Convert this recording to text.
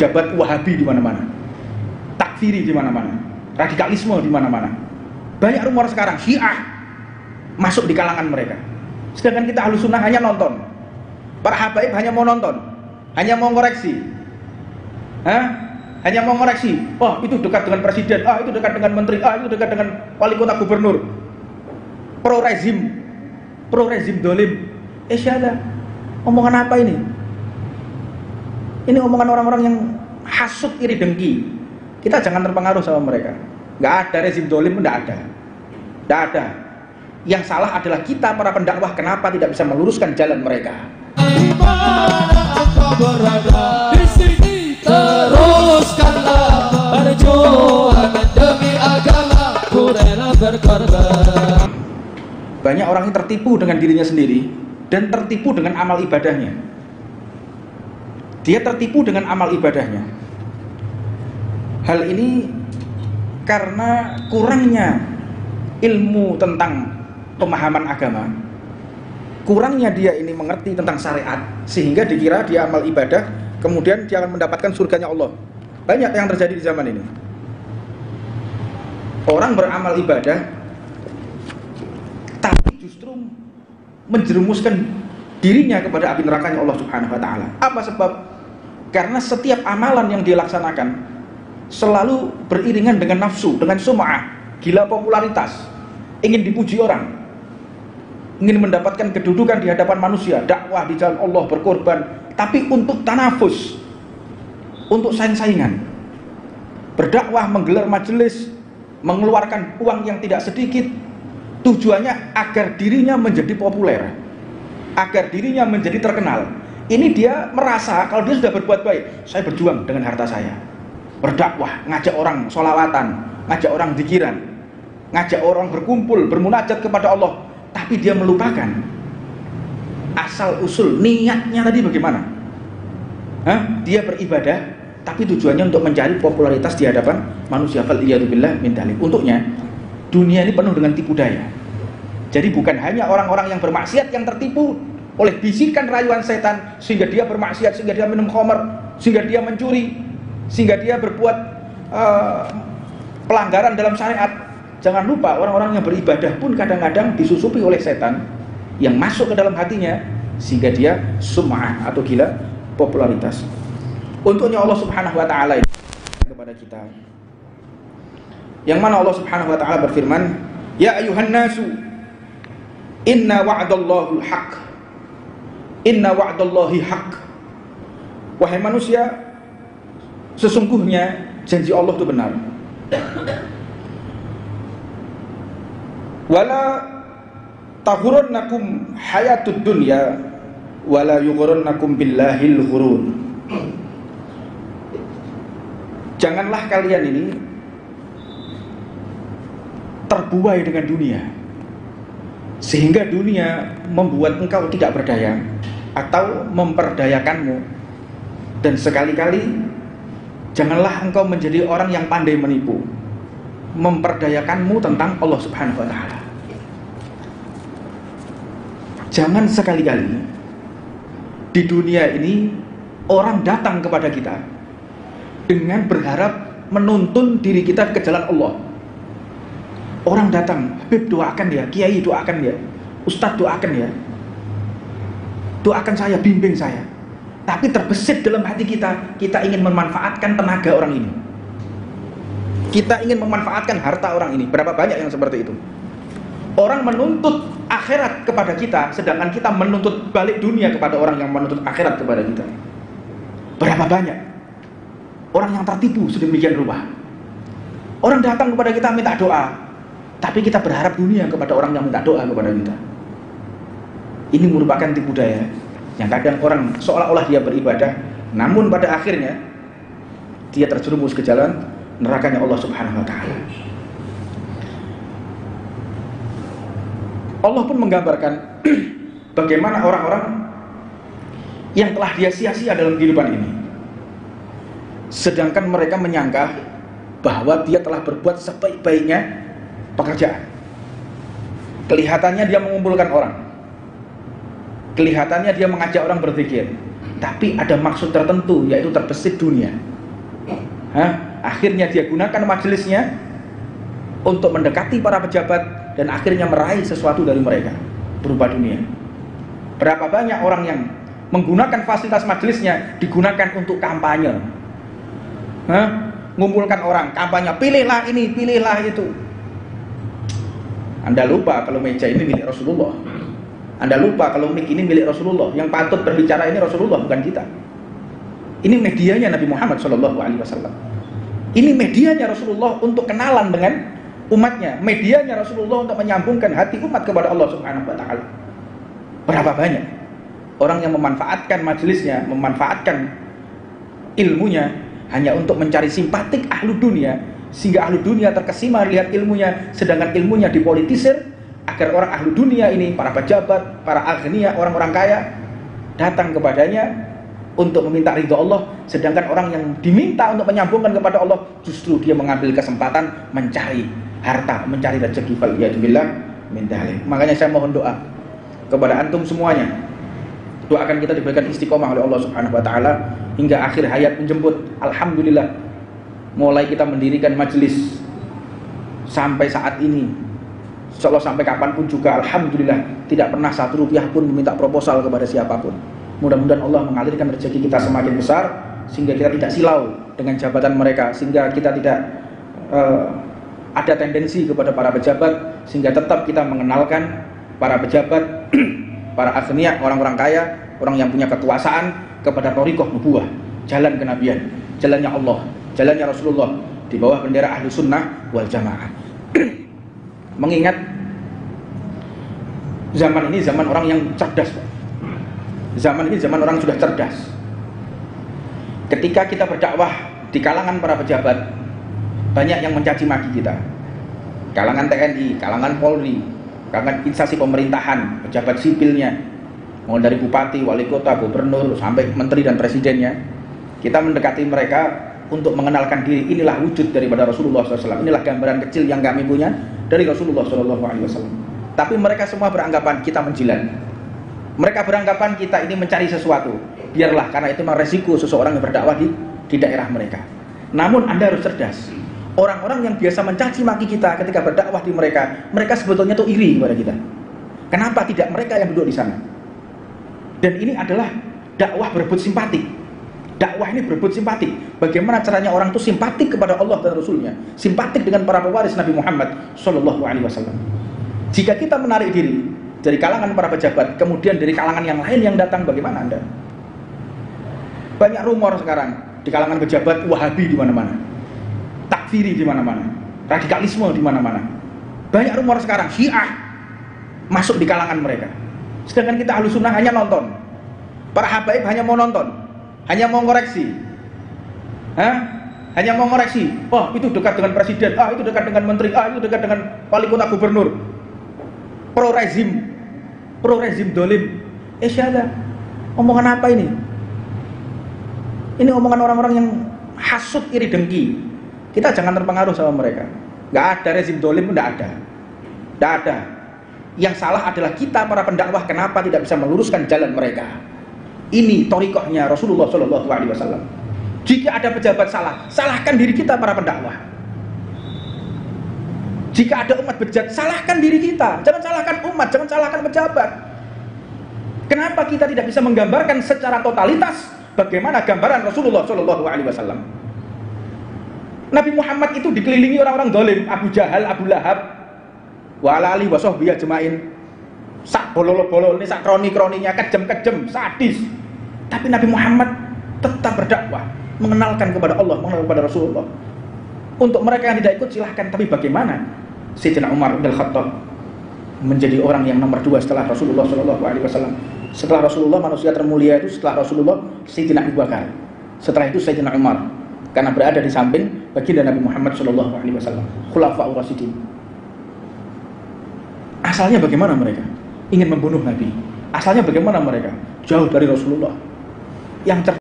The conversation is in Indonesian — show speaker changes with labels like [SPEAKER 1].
[SPEAKER 1] pejabat Wahabi di mana-mana, takfiri di mana-mana, radikalisme di mana-mana. Banyak rumor sekarang Syiah masuk di kalangan mereka. Sedangkan kita Ahlus Sunnah hanya nonton. Para habaib hanya mau nonton, hanya mau ngoreksi. Hanya mau ngoreksi. Oh, itu dekat dengan presiden, itu dekat dengan menteri, itu dekat dengan wali kota gubernur. Pro rezim dolim. Syala, omongan apa ini? Ini omongan orang-orang yang hasut, iri, dengki. Kita jangan terpengaruh sama mereka. Nggak ada rezim dolim, nggak ada. Yang salah adalah kita para pendakwah, kenapa tidak bisa meluruskan jalan mereka.
[SPEAKER 2] Di sini teruskanlah perjuangan demi agama, ku rela berkorban.
[SPEAKER 1] Banyak orang yang tertipu dengan dirinya sendiri dan tertipu dengan amal ibadahnya. Dia tertipu dengan amal ibadahnya. Hal ini karena kurangnya ilmu tentang pemahaman agama, kurangnya dia ini mengerti tentang syariat, sehingga dikira dia amal ibadah, kemudian dia akan mendapatkan surganya Allah. Banyak yang terjadi di zaman ini. Orang beramal ibadah, tapi justru menjerumuskan dirinya kepada api nerakanya Allah Subhanahu wa Ta'ala. Apa sebab? Karena setiap amalan yang dia laksanakan selalu beriringan dengan nafsu, dengan sum'ah, gila popularitas, ingin dipuji orang, ingin mendapatkan kedudukan di hadapan manusia, dakwah di jalan Allah, berkorban, tapi untuk tanafus, untuk saing-saingan. Berdakwah, menggelar majelis, mengeluarkan uang yang tidak sedikit, tujuannya agar dirinya menjadi populer, agar dirinya menjadi terkenal. Ini dia merasa kalau dia sudah berbuat baik, saya berjuang dengan harta saya, berdakwah, ngajak orang sholawatan, ngajak orang zikiran, ngajak orang berkumpul, bermunajat kepada Allah. Tapi dia melupakan asal usul niatnya tadi bagaimana. Dia beribadah tapi tujuannya untuk mencari popularitas di hadapan manusia. Faliyadzubillah min dzalik. Untuknya dunia ini penuh dengan tipu daya. Jadi bukan hanya orang-orang yang bermaksiat yang tertipu oleh bisikan rayuan setan, sehingga dia bermaksiat, sehingga dia minum khamar, sehingga dia mencuri, sehingga dia berbuat pelanggaran dalam syariat. Jangan lupa orang-orang yang beribadah pun kadang-kadang disusupi oleh setan yang masuk ke dalam hatinya, sehingga dia sum'ah atau gila popularitas. Untuknya Allah Subhanahu wa Ta'ala kepada kita, yang mana Allah Subhanahu wa Ta'ala berfirman, ya ayuhan nasu inna wa'dallahi haq, inna wa'dallahi haq. Wahai manusia, sesungguhnya janji Allah itu benar. Wala taghurrannakum hayatud dunya wala yughurrannakum billahil ghurur. Janganlah kalian ini terbuai dengan dunia, sehingga dunia membuat engkau tidak berdaya atau memperdayakanmu. Dan sekali-kali janganlah engkau menjadi orang yang pandai menipu, memperdayakanmu tentang Allah Subhanahu wa Ta'ala. Jangan sekali-kali di dunia ini orang datang kepada kita dengan berharap menuntun diri kita ke jalan Allah. Orang datang, Habib doakan ya, Kiai doakan ya, Ustadz doakan ya, doakan saya, bimbing saya. Tapi terbesit dalam hati kita, kita ingin memanfaatkan tenaga orang ini, kita ingin memanfaatkan harta orang ini. Berapa banyak yang seperti itu? Orang menuntut akhirat kepada kita, sedangkan kita menuntut balik dunia kepada orang yang menuntut akhirat kepada kita. Berapa banyak orang yang tertipu sedemikian rupa. Orang datang kepada kita minta doa, tapi kita berharap dunia kepada orang yang minta doa kepada kita. Ini merupakan tipu daya yang kadang orang seolah-olah dia beribadah, namun pada akhirnya dia terjerumus ke jalan nerakanya Allah Subhanahu wa Ta'ala. Allah pun menggambarkan bagaimana orang-orang yang telah dia sia-sia dalam kehidupan ini, sedangkan mereka menyangka bahwa dia telah berbuat sebaik-baiknya pekerjaan. Kelihatannya dia mengumpulkan orang, kelihatannya dia mengajak orang berzikir, tapi ada maksud tertentu, yaitu terbesit dunia. Akhirnya dia gunakan majelisnya untuk mendekati para pejabat dan akhirnya meraih sesuatu dari mereka berupa dunia. Berapa banyak orang yang menggunakan fasilitas majelisnya digunakan untuk kampanye, ngumpulkan orang, kampanye, pilihlah ini, pilihlah itu. Anda lupa kalau meja ini milik Rasulullah. Anda lupa kalau mic ini milik Rasulullah. Yang patut berbicara ini Rasulullah, bukan kita. Ini medianya Nabi Muhammad SAW. Ini medianya Rasulullah untuk kenalan dengan umatnya. Medianya Rasulullah untuk menyambungkan hati umat kepada Allah Subhanahu wa Ta'ala. Berapa banyak orang yang memanfaatkan majelisnya, memanfaatkan ilmunya hanya untuk mencari simpatik ahlu dunia, sehingga ahlu dunia terkesima lihat ilmunya, sedangkan ilmunya dipolitisir agar orang ahlu dunia ini, para pejabat, para aghnia, orang-orang kaya datang kepadanya untuk meminta ridho Allah, sedangkan orang yang diminta untuk menyambungkan kepada Allah justru dia mengambil kesempatan mencari harta, mencari rezeki. Faliyadzubillah min dzalik. Makanya saya mohon doa kepada antum semuanya, doakan kita diberikan istiqomah oleh Allah Subhanahu wa Ta'ala hingga akhir hayat menjemput. Alhamdulillah, mulai kita mendirikan majelis sampai saat ini, insya Allah sampai kapanpun juga, alhamdulillah tidak pernah 1 rupiah pun meminta proposal kepada siapapun. Mudah-mudahan Allah mengalirkan rezeki kita semakin besar sehingga kita tidak silau dengan jabatan mereka, sehingga kita tidak ada tendensi kepada para pejabat, sehingga tetap kita mengenalkan para pejabat, para aghnia, orang-orang kaya, orang yang punya kekuasaan kepada thariqah nubuwah, jalan kenabian, jalannya Allah, jalannya Rasulullah di bawah bendera ahli sunnah wal jamaah. Mengingat zaman ini zaman orang yang cerdas, Pak. Zaman ini zaman orang sudah cerdas. Ketika kita berdakwah di kalangan para pejabat, banyak yang mencaci maki kita. Kalangan TNI, kalangan Polri, kalangan instansi pemerintahan, pejabat sipilnya, mulai dari bupati, wali kota, gubernur, sampai menteri dan presidennya. Kita mendekati mereka untuk mengenalkan diri. Inilah wujud daripada Rasulullah SAW. Inilah gambaran kecil yang kami punya dari Rasulullah SAW. Tapi mereka semua beranggapan kita menjilat. Mereka beranggapan kita ini mencari sesuatu. Biarlah, karena itu memang resiko seseorang yang berdakwah di daerah mereka. Namun Anda harus cerdas. Orang-orang yang biasa mencaci maki kita ketika berdakwah di mereka, mereka sebetulnya tuh iri kepada kita. Kenapa tidak mereka yang duduk di sana? Dan ini adalah dakwah berebut simpatik. Dakwah ini berebut simpatik. Bagaimana caranya orang itu simpatik kepada Allah dan Rasulnya, simpatik dengan para pewaris Nabi Muhammad SAW. Jika kita menarik diri dari kalangan para pejabat, kemudian dari kalangan yang lain yang datang, bagaimana Anda? Banyak rumor sekarang di kalangan pejabat, Wahabi di mana-mana, takfiri di mana-mana, radikalisme di mana-mana. Banyak rumor sekarang, Syiah masuk di kalangan mereka. Sedangkan kita Ahlus Sunnah hanya nonton. Para habaib hanya mau nonton, hanya mau koreksi. Hanya mau koreksi. Oh, itu dekat dengan presiden, itu dekat dengan menteri, itu dekat dengan wali kota, gubernur. Pro rezim dolim. Syada, omongan apa ini? Ini omongan orang-orang yang hasut, iri, dengki. Kita jangan terpengaruh sama mereka. Gak ada rezim dolim, gak ada. Gak ada. Yang salah adalah kita para pendakwah, kenapa tidak bisa meluruskan jalan mereka. Ini thariqahnya Rasulullah SAW. Jika ada pejabat salah, salahkan diri kita para pendakwah. Jika ada umat bejat, salahkan diri kita. Jangan salahkan umat, jangan salahkan pejabat. Kenapa kita tidak bisa menggambarkan secara totalitas bagaimana gambaran Rasulullah SAW? Nabi Muhammad itu dikelilingi orang-orang dolim, Abu Jahal, Abu Lahab, wa ala alihi wa sahbihi ajmain. Sak bolol-bolol ini, sak kroni-kroninya, kejem-kejem, sadis. Tapi Nabi Muhammad tetap berdakwah, mengenalkan kepada Allah, mengenalkan kepada Rasulullah. Untuk mereka yang tidak ikut silahkan, tapi bagaimana Sayyidina Umar bin Khattab menjadi orang yang nomor 2 setelah Rasulullah SAW. Setelah Rasulullah, manusia termulia itu setelah Rasulullah Sayyidina Abu Bakar, setelah itu Sayyidina Umar, karena berada di samping baginda Nabi Muhammad SAW, Khulafaur Rasyidin. Asalnya bagaimana mereka? Ingin membunuh Nabi. Asalnya bagaimana mereka? Jauh dari Rasulullah. Yang